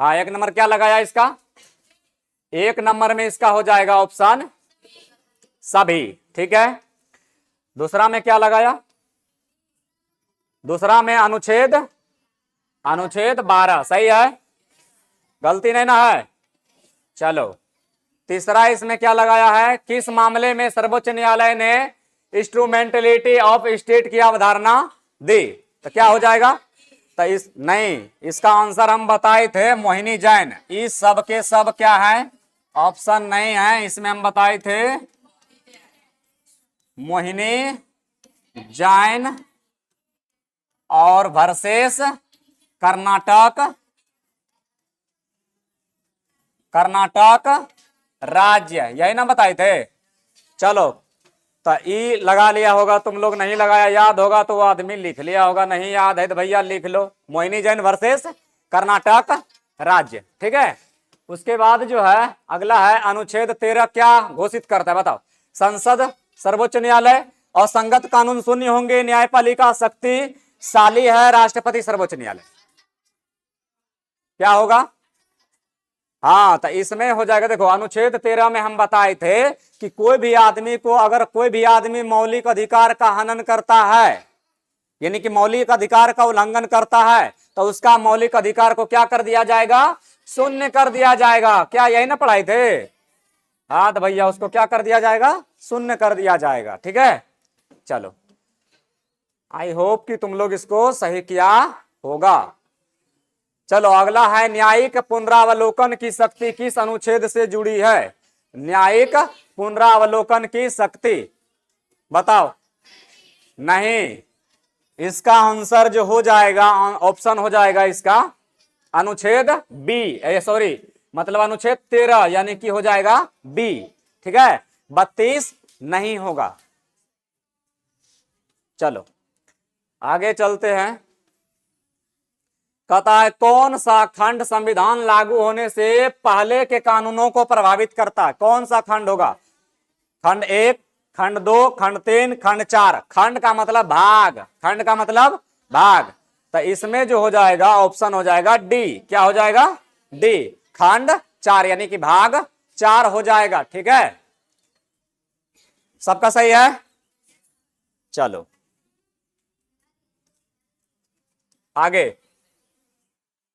हाँ, एक नंबर क्या लगाया इसका? एक नंबर में इसका हो जाएगा ऑप्शन सभी। ठीक है, दूसरा में क्या लगाया? दूसरा में अनुच्छेद 12 सही है, गलती नहीं ना है। चलो, तीसरा इसमें क्या लगाया है? किस मामले में सर्वोच्च न्यायालय ने इंस्ट्रूमेंटलिटी ऑफ स्टेट की अवधारणा दी? तो क्या हो जाएगा? तो इस नहीं, इसका आंसर हम बताए थे मोहिनी जैन। इस सब के सब क्या है? ऑप्शन नहीं है, इसमें हम बताए थे मोहिनी जैन और वर्सेस कर्नाटक राज्य, यही ना बताए थे। चलो, तो ई लगा लिया होगा तुम लोग, नहीं लगाया याद होगा तो वो आदमी लिख लिया होगा, नहीं याद है तो भैया लिख लो, मोहिनी जैन वर्सेस कर्नाटक राज्य। ठीक है, उसके बाद जो है अगला है अनुच्छेद 13 क्या घोषित करता है बताओ? संसद, सर्वोच्च न्यायालय और संगत कानून शून्य होंगे, न्यायपालिका शक्तिशाली है, राष्ट्रपति सर्वोच्च न्यायालय। क्या होगा? हाँ, तो इसमें हो जाएगा, देखो अनुच्छेद 13 में हम बताए थे कि कोई भी आदमी को, अगर कोई भी आदमी मौलिक अधिकार का हनन करता है, यानी कि मौलिक अधिकार का उल्लंघन करता है, तो उसका मौलिक अधिकार को क्या कर दिया जाएगा? शून्य कर दिया जाएगा। क्या यही ना पढ़ाए थे? हाँ, तो भैया उसको क्या कर दिया जाएगा? शून्य कर दिया जाएगा। ठीक है, चलो, आई होप कि तुम लोग इसको सही किया होगा। चलो, अगला है न्यायिक पुनरावलोकन की शक्ति किस अनुच्छेद से जुड़ी है? न्यायिक पुनरावलोकन की शक्ति बताओ। नहीं, इसका आंसर जो हो जाएगा, ऑप्शन हो जाएगा इसका अनुच्छेद बी, सॉरी मतलब अनुच्छेद 13, यानी कि हो जाएगा बी। ठीक है, 32 नहीं होगा। चलो आगे चलते हैं। कहता है कौन सा खंड संविधान लागू होने से पहले के कानूनों को प्रभावित करता है? कौन सा खंड होगा? खंड 1, खंड 2, खंड 3, खंड 4। खंड का मतलब भाग, खंड का मतलब भाग। तो इसमें जो हो जाएगा ऑप्शन हो जाएगा डी। क्या हो जाएगा? डी, खंड 4, यानी कि भाग 4 हो जाएगा। ठीक है, सबका सही है। चलो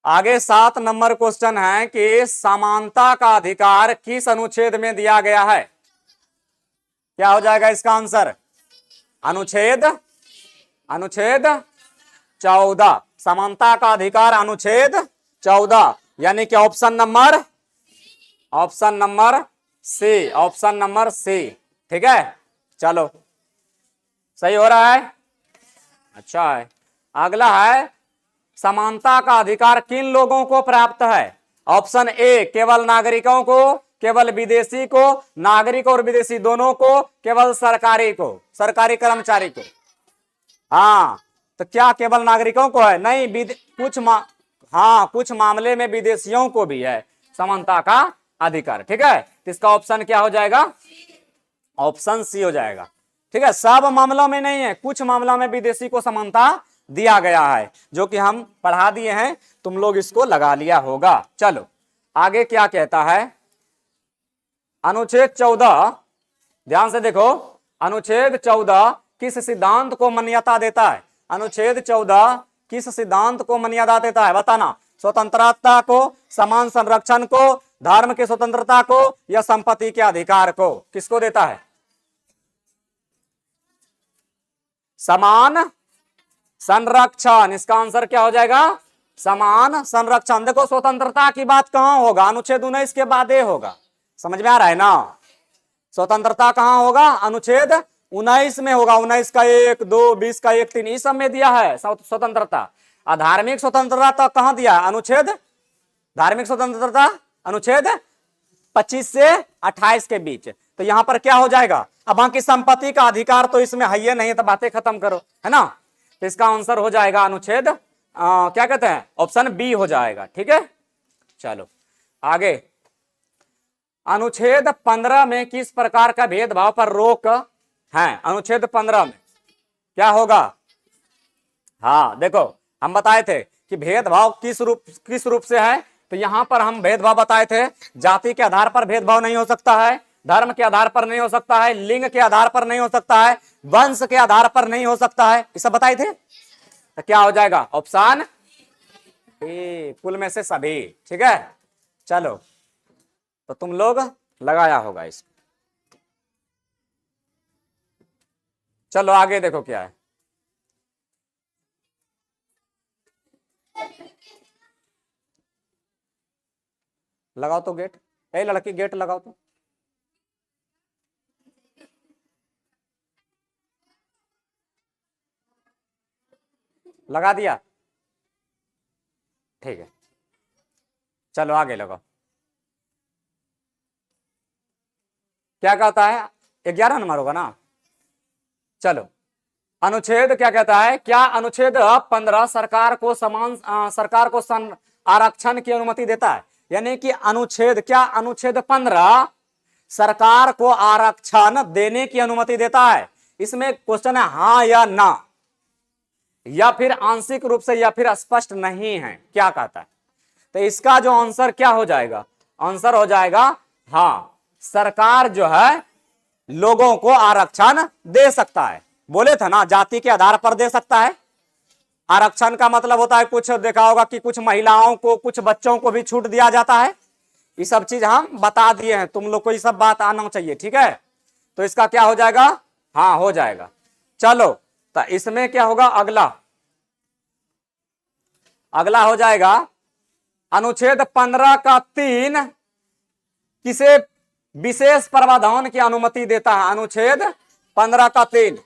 आगे 7 नंबर क्वेश्चन है कि समानता का अधिकार किस अनुच्छेद में दिया गया है? क्या हो जाएगा इसका आंसर? अनुच्छेद 14। समानता का अधिकार अनुच्छेद 14, यानी कि ऑप्शन नंबर सी। ठीक है, चलो सही हो रहा है, अच्छा है। अगला है समानता का अधिकार किन लोगों को प्राप्त है? ऑप्शन ए केवल नागरिकों को, केवल विदेशी को, नागरिक और विदेशी दोनों को, केवल सरकारी कर्मचारी को। हाँ, तो क्या केवल नागरिकों को है? नहीं, कुछ मामले में विदेशियों को भी है समानता का अधिकार। ठीक है, तो इसका ऑप्शन क्या हो जाएगा? ऑप्शन सी हो जाएगा। ठीक है, सब मामलों में नहीं है, कुछ मामलों में विदेशी को समानता दिया गया है, जो कि हम पढ़ा दिए हैं, तुम लोग इसको लगा लिया होगा। चलो आगे क्या कहता है? अनुच्छेद 14, ध्यान से देखो, अनुच्छेद 14 किस सिद्धांत को मान्यता देता है? अनुच्छेद 14 किस सिद्धांत को मान्यता देता है? बताना। स्वतंत्रता को, समान संरक्षण को, धर्म की स्वतंत्रता को, या संपत्ति के अधिकार को? किसको देता है? समान संरक्षण। इसका आंसर क्या हो जाएगा? समान संरक्षण। देखो, स्वतंत्रता की बात कहां होगा? अनुच्छेद 19 के बाद होगा। समझ में आ रहा है ना? स्वतंत्रता कहां होगा? अनुच्छेद 19 में होगा। 19 का 1, 2, 20 का 1, 3 इस सब में दिया है स्वतंत्रता। धार्मिक स्वतंत्रता तो कहां दिया? धार्मिक स्वतंत्रता अनुच्छेद 25 से 28 के बीच। तो यहां पर क्या हो जाएगा? अब बाकी संपत्ति का अधिकार तो इसमें है ही नहीं, तो बातें खत्म करो, है ना? तो इसका आंसर हो जाएगा अनुच्छेद क्या कहते हैं? ऑप्शन बी हो जाएगा। ठीक है, चलो आगे। अनुच्छेद 15 में किस प्रकार का भेदभाव पर रोक है? अनुच्छेद 15 में क्या होगा? हाँ देखो, हम बताए थे कि भेदभाव किस रूप से है? तो यहां पर हम भेदभाव बताए थे, जाति के आधार पर भेदभाव नहीं हो सकता है, धर्म के आधार पर नहीं हो सकता है, लिंग के आधार पर नहीं हो सकता है, वंश के आधार पर नहीं हो सकता है, ये सब बताए थे। तो क्या हो जाएगा ऑप्शन ए, कुल में से सभी। ठीक है, चलो तो तुम लोग लगाया होगा इसको। चलो आगे देखो क्या है। लगाओ तो गेट, ए लड़की गेट लगाओ तो। लगा दिया, ठीक है, चलो आगे लगाओ। क्या कहता है, 11 नंबर होगा ना। चलो अनुच्छेद क्या कहता है, क्या अनुच्छेद 15 सरकार को सरकार को आरक्षण की अनुमति देता है। यानी कि अनुच्छेद क्या, अनुच्छेद 15 सरकार को आरक्षण देने की अनुमति देता है। इसमें क्वेश्चन है हाँ या ना, या फिर आंशिक रूप से, या फिर स्पष्ट नहीं है, क्या कहता है। तो इसका जो आंसर क्या हो जाएगा, आंसर हो जाएगा हाँ, सरकार जो है लोगों को आरक्षण दे सकता है। बोले थे ना जाति के आधार पर दे सकता है। आरक्षण का मतलब होता है, कुछ देखा होगा कि कुछ महिलाओं को, कुछ बच्चों को भी छूट दिया जाता है। ये सब चीज हम बता दिए हैं, तुम लोग को ये सब बात आना चाहिए। ठीक है, तो इसका क्या हो जाएगा, हाँ हो जाएगा। चलो तो इसमें क्या होगा, अगला हो जाएगा अनुच्छेद 15 का 3 किसे विशेष प्रावधान की अनुमति देता है। अनुच्छेद 15 का 3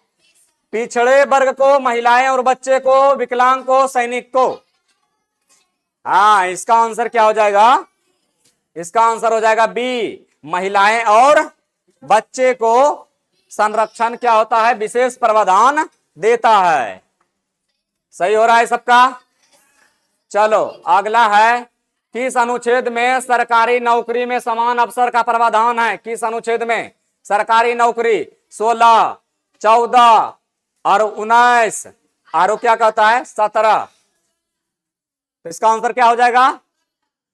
पिछड़े वर्ग को, महिलाएं और बच्चे को, विकलांग को, सैनिक को। हाँ, इसका आंसर क्या हो जाएगा, इसका आंसर हो जाएगा बी, महिलाएं और बच्चे को संरक्षण क्या होता है, विशेष प्रावधान देता है। सही हो रहा है सबका। चलो अगला है, किस अनुच्छेद में सरकारी नौकरी में समान अवसर का प्रावधान है। किस अनुच्छेद में सरकारी नौकरी, 16, 14 और 19 और क्या कहता है 17। तो इसका आंसर क्या हो जाएगा,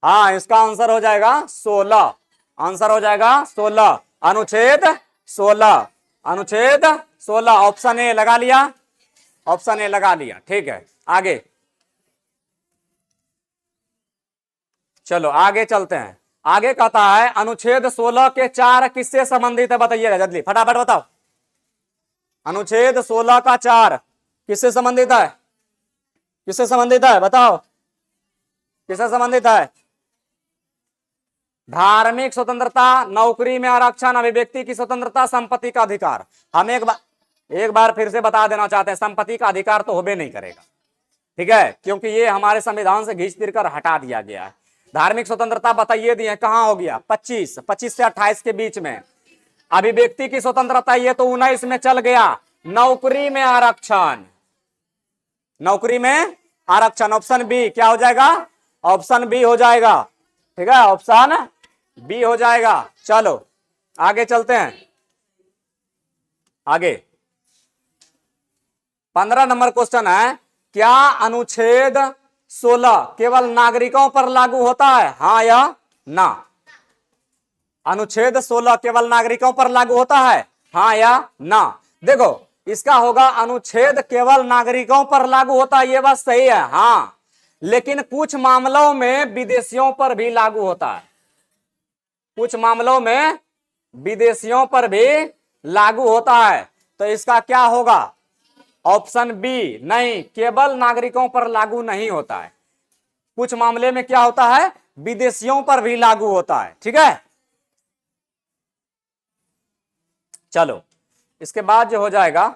हाँ इसका आंसर हो जाएगा 16, आंसर हो जाएगा 16, अनुच्छेद 16, अनुच्छेद 16। ऑप्शन ए लगा लिया, ऑप्शन ए लगा लिया। ठीक है, आगे चलो आगे चलते हैं। आगे कहता है अनुच्छेद 16 के 4 किससे संबंधित है, बताइएगा जल्दी फटाफट बताओ। अनुच्छेद 16 का 4 किससे संबंधित है, किससे संबंधित है बताओ, किससे संबंधित है। धार्मिक स्वतंत्रता, नौकरी में आरक्षण, अभिव्यक्ति की स्वतंत्रता, संपत्ति का अधिकार। हम एक बार फिर से बता देना चाहते हैं, संपत्ति का अधिकार तो होबे नहीं करेगा। ठीक है, क्योंकि ये हमारे संविधान से घींच कर हटा दिया गया है। धार्मिक स्वतंत्रता बताइए दिए, कहां हो गया 25 से 28 के बीच में। अभिव्यक्ति की स्वतंत्रता ये तो 19 में चल गया। नौकरी में आरक्षण, नौकरी में आरक्षण, ऑप्शन बी क्या हो जाएगा, ऑप्शन बी हो जाएगा। ठीक है, ऑप्शन बी हो जाएगा। चलो आगे चलते हैं। आगे 15 नंबर क्वेश्चन है, क्या अनुच्छेद 16 केवल नागरिकों पर लागू होता है, हाँ या ना। अनुच्छेद 16 केवल नागरिकों पर लागू होता है, हाँ या ना। देखो इसका होगा अनुच्छेद केवल नागरिकों पर लागू होता है, ये बात सही है हाँ, लेकिन कुछ मामलों में विदेशियों पर भी लागू होता है, कुछ मामलों में विदेशियों पर भी लागू होता है। तो इसका क्या होगा, ऑप्शन बी, नहीं केवल नागरिकों पर लागू नहीं होता है, कुछ मामले में क्या होता है, विदेशियों पर भी लागू होता है। ठीक है, चलो इसके बाद जो हो जाएगा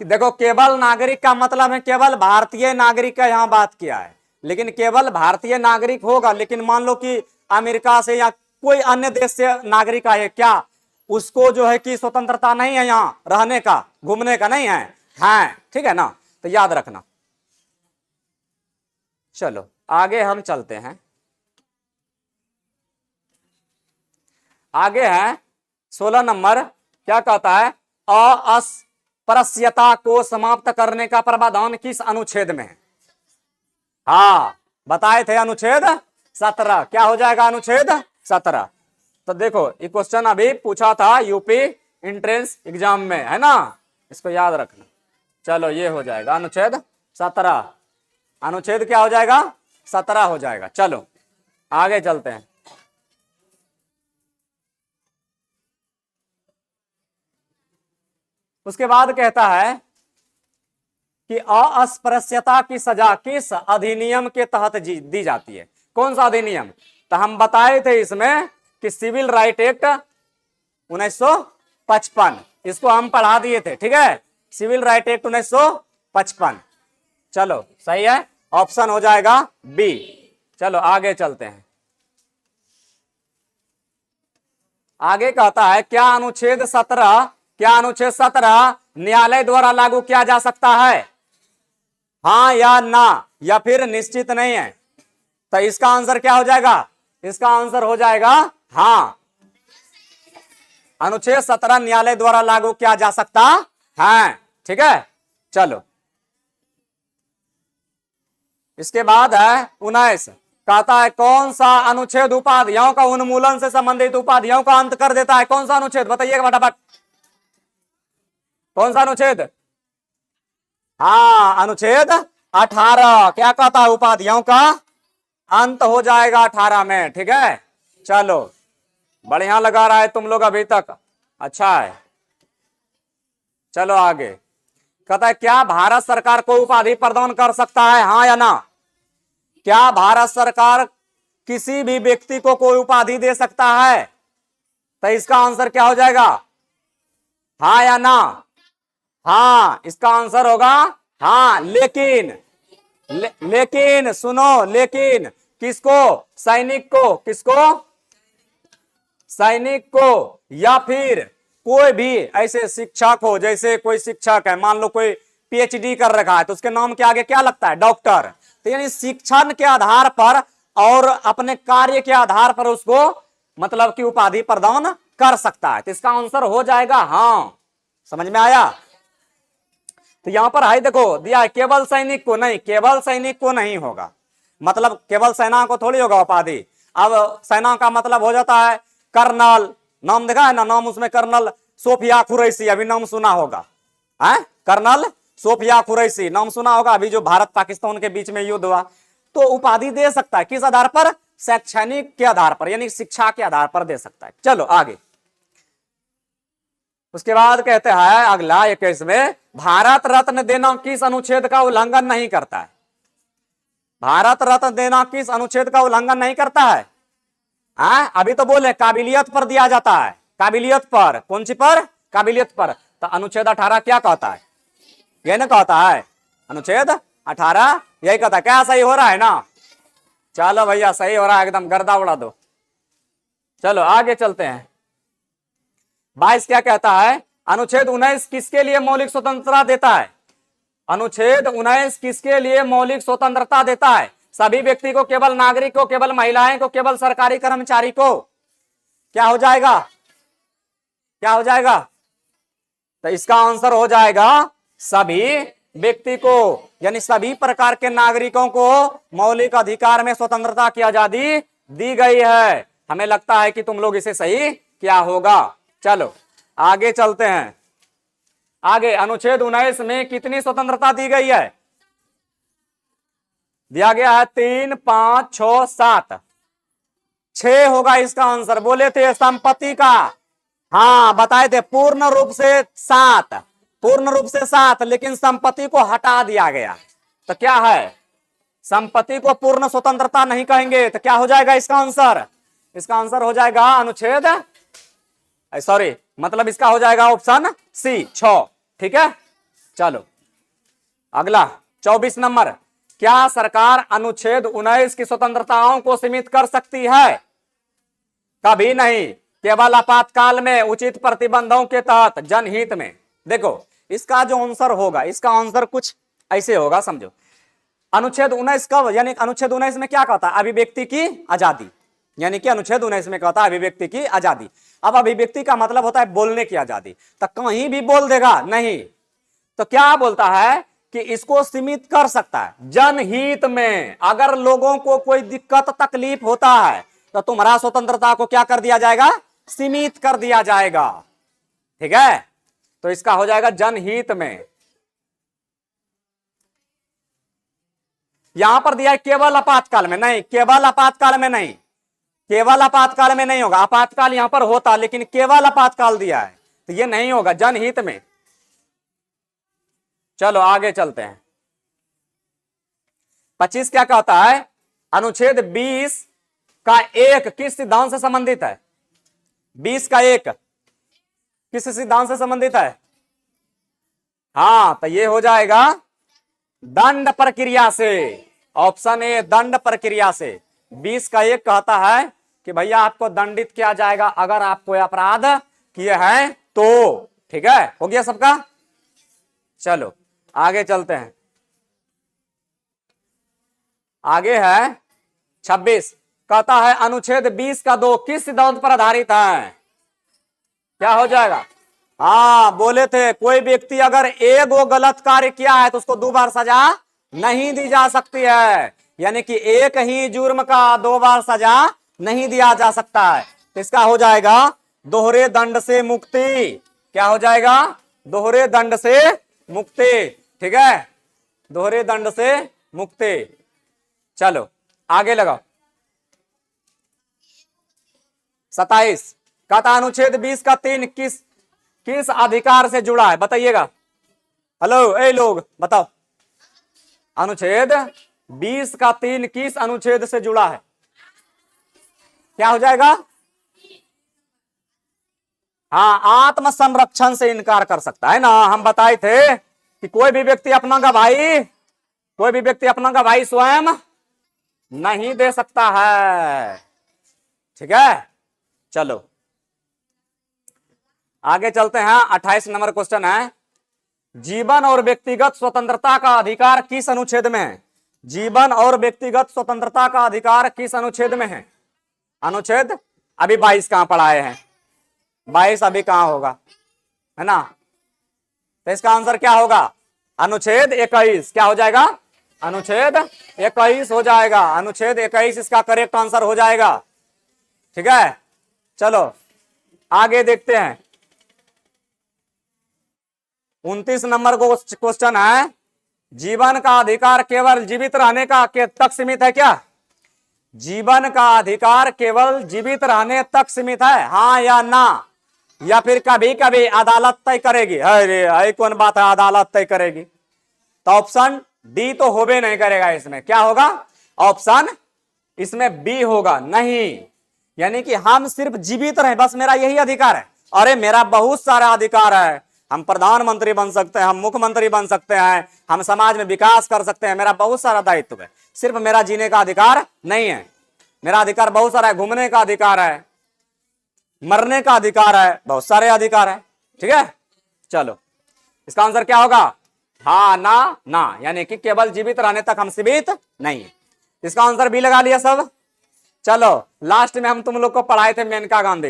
कि देखो केवल नागरिक का मतलब है केवल भारतीय नागरिक का यहां बात किया है, लेकिन केवल भारतीय नागरिक होगा, लेकिन मान लो कि अमेरिका से या कोई अन्य देश से नागरिक आए, क्या उसको जो है कि स्वतंत्रता नहीं है यहां रहने का, घूमने का नहीं है, हाँ ठीक है ना, तो याद रखना। चलो आगे हम चलते हैं। आगे है 16 नंबर, क्या कहता है, अस्पृश्यता को समाप्त करने का प्रावधान किस अनुच्छेद में है। हाँ बताए थे अनुच्छेद 17। क्या हो जाएगा अनुच्छेद 17। तो देखो ये क्वेश्चन अभी पूछा था यूपी एंट्रेंस एग्जाम में, है ना, इसको याद रखना। चलो ये हो जाएगा अनुच्छेद 17। अनुच्छेद क्या हो जाएगा 17 हो जाएगा। चलो आगे चलते हैं। उसके बाद कहता है कि अस्पृश्यता की सजा किस अधिनियम के तहत दी जाती है। कौन सा अधिनियम? तो हम बताए थे इसमें कि सिविल राइट एक्ट 1955, इसको हम पढ़ा दिए थे, ठीक है, सिविल राइट एक्ट 1955। चलो सही है, ऑप्शन हो जाएगा बी। चलो आगे चलते हैं। आगे कहता है क्या अनुच्छेद 17 न्यायालय द्वारा लागू किया जा सकता है, हाँ या ना, या फिर निश्चित नहीं है। तो इसका आंसर क्या हो जाएगा? इसका आंसर हो जाएगा हाँ, अनुच्छेद 17 न्यायालय द्वारा लागू किया जा सकता है, ठीक है। चलो इसके बाद है 19, कहता है कौन सा अनुच्छेद उपाधियों का उन्मूलन से संबंधित उपाधियों का अंत कर देता है। कौन सा अनुच्छेद बताइएगा फटाफट, कौन सा अनुच्छेद? हाँ अनुच्छेद 18। क्या कहता है? उपाधियों का अंत हो जाएगा 18 में, ठीक है। चलो बढ़िया लगा रहा है तुम लोग अभी तक, अच्छा है। चलो आगे कहता है क्या भारत सरकार को उपाधि प्रदान कर सकता है, हाँ या ना? क्या भारत सरकार किसी भी व्यक्ति को कोई उपाधि दे सकता है? तो इसका आंसर क्या हो जाएगा, हाँ या ना? हाँ, इसका आंसर होगा हाँ। लेकिन सुनो, लेकिन किसको? सैनिक को। किसको? सैनिक को, या फिर कोई भी ऐसे शिक्षक हो, जैसे कोई शिक्षक है, मान लो कोई पीएचडी कर रखा है तो उसके नाम के आगे क्या लगता है? डॉक्टर। तो यानी शिक्षण के आधार पर और अपने कार्य के आधार पर उसको मतलब कि उपाधि प्रदान कर सकता है। तो इसका आंसर हो जाएगा हाँ। समझ में आया? तो यहां पर है देखो दिया है केवल सैनिक को नहीं, केवल सैनिक को नहीं होगा, मतलब केवल सेना को थोड़ी होगा उपाधि। अब सेना का मतलब हो जाता है कर्नल, नाम देखा है ना, नाम उसमें कर्नल सोफिया कुरैशी, अभी नाम सुना होगा, है कर्नल सोफिया कुरैशी नाम सुना होगा, अभी जो भारत पाकिस्तान के बीच में युद्ध हुआ। तो उपाधि दे सकता है किस आधार पर? शैक्षणिक के आधार पर, यानी शिक्षा के आधार पर दे सकता है। चलो आगे उसके बाद कहते हैं अगला 21 में, भारत रत्न देना किस अनुच्छेद का उल्लंघन नहीं करता है? भारत रत्न देना किस अनुच्छेद का उल्लंघन नहीं करता है? अभी तो बोले काबिलियत पर दिया जाता है, काबिलियत पर। कौन सी पर? काबिलियत पर। तो अनुच्छेद 18 क्या कहता है? ये ना कहता है अनुच्छेद 18 यही कहता है। क्या सही हो रहा है ना? चलो भैया सही हो रहा है, एकदम गर्दा उड़ा दो। चलो आगे चलते हैं। 22 क्या कहता है? अनुच्छेद 19 किसके लिए मौलिक स्वतंत्रता देता है? अनुच्छेद 19 किसके लिए मौलिक स्वतंत्रता देता है? सभी व्यक्ति को, केवल नागरिक को, केवल महिलाएं को, केवल सरकारी कर्मचारी को? क्या हो जाएगा? क्या हो जाएगा? तो इसका आंसर हो जाएगा सभी व्यक्ति को, यानी सभी प्रकार के नागरिकों को मौलिक अधिकार में स्वतंत्रता की आजादी दी गई है। हमें लगता है कि तुम लोग इसे सही क्या होगा। चलो आगे चलते हैं। आगे अनुच्छेद 19 में कितनी स्वतंत्रता दी गई है? दिया गया है 3, 5, 6, 7। 6 होगा इसका आंसर। बोले थे संपत्ति का, हाँ बताए थे पूर्ण रूप से 7, पूर्ण रूप से 7, लेकिन संपत्ति को हटा दिया गया। तो क्या है? संपत्ति को पूर्ण स्वतंत्रता नहीं कहेंगे तो क्या हो जाएगा इसका आंसर? इसका आंसर हो जाएगा अनुच्छेद सॉरी मतलब इसका हो जाएगा ऑप्शन सी 6, ठीक है। चलो अगला 24 नंबर, क्या सरकार अनुच्छेद 19 की स्वतंत्रताओं को सीमित कर सकती है? कभी नहीं, केवल आपातकाल में, उचित प्रतिबंधों के तहत, जनहित में। देखो इसका जो आंसर होगा, इसका आंसर कुछ ऐसे होगा, समझो। अनुच्छेद 19 कब, यानी अनुच्छेद 19 में क्या कहता है? अभिव्यक्ति की आजादी, यानी कि अनुच्छेद 19 में कहता है अभिव्यक्ति की आजादी। अब अभिव्यक्ति का मतलब होता है बोलने की आजादी। तो कहीं भी बोल देगा नहीं, तो क्या बोलता है कि इसको सीमित कर सकता है। जनहित में अगर लोगों को कोई दिक्कत तकलीफ होता है तो तुम्हारा स्वतंत्रता को क्या कर दिया जाएगा, सीमित कर दिया जाएगा। ठीक है, तो इसका हो जाएगा जनहित में। यहां पर दिया है केवल आपातकाल में, नहीं केवल आपातकाल में नहीं, केवल आपातकाल में नहीं होगा। आपातकाल यहां पर होता, लेकिन केवल आपातकाल दिया है तो ये नहीं होगा, जनहित में। चलो आगे चलते हैं। 25 क्या कहता है, अनुच्छेद 20 का एक किस सिद्धांत से संबंधित है? 20 का एक किस सिद्धांत से संबंधित है? हाँ, तो ये हो जाएगा दंड प्रक्रिया से। ऑप्शन ए दंड प्रक्रिया से। 20 का एक कहता है कि भैया आपको दंडित किया जाएगा अगर आप कोई अपराध किए हैं तो। ठीक है, हो गया सबका। चलो आगे चलते हैं। आगे है 26, कहता है अनुच्छेद 20 का 2 किस सिद्धांत पर आधारित है? क्या हो जाएगा? हाँ, बोले थे कोई व्यक्ति अगर एक वो गलत कार्य किया है तो उसको 2 बार सजा नहीं दी जा सकती है, यानी कि एक ही जुर्म का 2 बार सजा नहीं दिया जा सकता है। तो इसका हो जाएगा दोहरे दंड से मुक्ति। क्या हो जाएगा? दोहरे दंड से मुक्ति। ठीक है, दोहरे दंड से मुक्ति। चलो आगे लगाओ। 27, कहता अनुच्छेद 20 का 3 किस अधिकार से जुड़ा है? बताइएगा। हेलो ए लोग बताओ, अनुच्छेद 20 का 3 किस अनुच्छेद से जुड़ा है? क्या हो जाएगा? हाँ, आत्म संरक्षण से इनकार कर सकता है ना। हम बताए थे कि कोई भी व्यक्ति अपना गवाही स्वयं नहीं दे सकता है। ठीक है, चलो आगे चलते हैं। 28 नंबर क्वेश्चन है, जीवन और व्यक्तिगत स्वतंत्रता का अधिकार किस अनुच्छेद में है? जीवन और व्यक्तिगत स्वतंत्रता का अधिकार किस अनुच्छेद में है? अनुच्छेद अभी 22 कहां पढ़ाए हैं? 22 अभी कहां होगा, है ना। तो इसका आंसर क्या होगा? अनुच्छेद 21। क्या हो जाएगा? अनुच्छेद 21 हो जाएगा। अनुच्छेद 21 इसका करेक्ट आंसर हो जाएगा। ठीक है, चलो आगे देखते हैं। 29 नंबर को क्वेश्चन है, जीवन का अधिकार केवल जीवित रहने का तक सीमित है क्या? जीवन का अधिकार केवल जीवित रहने तक सीमित है, हाँ या ना? या फिर कभी कभी अदालत तय करेगी? अरे कौन बात है अदालत तय करेगी? तो ऑप्शन डी तो होबे नहीं करेगा। इसमें क्या होगा? ऑप्शन इसमें बी होगा। नहीं, यानी कि हम सिर्फ जीवित रहे बस मेरा यही अधिकार है। अरे मेरा बहुत सारा अधिकार है, हम प्रधानमंत्री बन सकते हैं, हम मुख्यमंत्री बन सकते हैं, हम समाज में विकास कर सकते हैं, मेरा बहुत सारा दायित्व है। सिर्फ मेरा जीने का अधिकार नहीं है। मेरा अधिकार बहुत सारा है, घूमने का अधिकार है, मरने का अधिकार है, बहुत सारे अधिकार है। ठीक है, चलो इसका आंसर क्या होगा? हाँ ना ना, यानी कि केवल जीवित रहने तक हम सीमित नहीं है। इसका आंसर बी लगा लिया सब। चलो लास्ट में हम तुम लोग को पढ़ाए थे मेनका गांधी,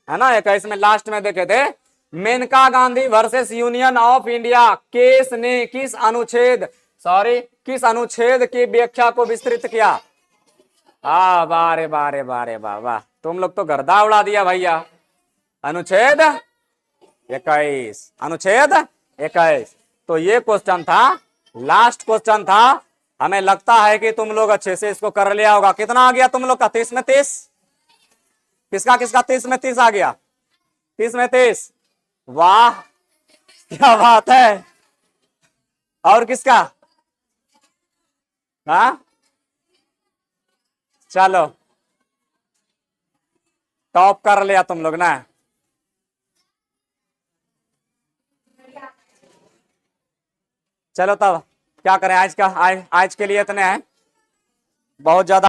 है ना। 21 में लास्ट में देखे थे Maneka Gandhi versus union of India case ने किस अनुच्छेद की व्याख्या को विस्तृत किया? बारे बारे बारे वाह, तुम लोग तो गर्दा उड़ा दिया भैया। अनुच्छेद 21, अनुच्छेद 21। तो ये क्वेश्चन था, लास्ट क्वेश्चन था। हमें लगता है कि तुम लोग अच्छे से इसको कर लिया होगा। कितना आ गया तुम लोग का? 30 में 30। किसका 30 में 30 आ गया? 30 में 30। वाह क्या बात है। और किसका? हाँ चलो टॉप कर लिया तुम लोग ना। चलो तब क्या करें, आज के लिए इतने हैं, बहुत ज्यादा